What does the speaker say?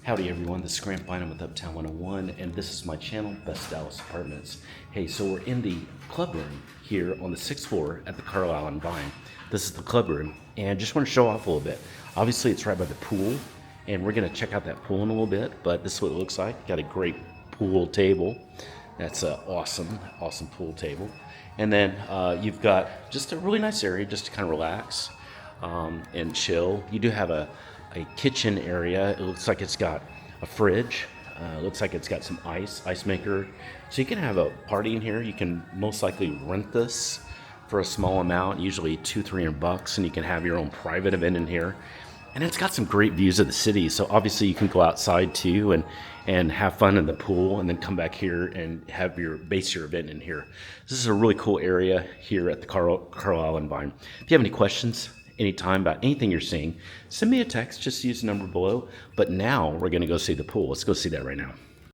Howdy everyone, this is Grant Bynum with Uptown 101, and this is my channel, Best Dallas Apartments. Hey, so we're in the club room here on the 6th floor at the Carlisle Vine. This is the club room, and just want to show off a little bit. Obviously, it's right by the pool, and we're going to check out that pool in a little bit, but this is what it looks like. Got a great pool table. That's an awesome pool table. And then you've got just a really nice area just to kind of relax and chill. You do have a kitchen area. It looks like it's got a fridge. Looks like it's got some ice maker. So you can have a party in here. You can most likely rent this for a small amount, usually $200-300, and you can have your own private event in here. And it's got some great views of the city. So obviously you can go outside too and have fun in the pool, and then come back here and have your event in here. This is a really cool area here at the Carlisle Vine. If you have any questions anytime about anything you're seeing, send me a text. Just use the number below. But now we're going to go see the pool. Let's go see that right now.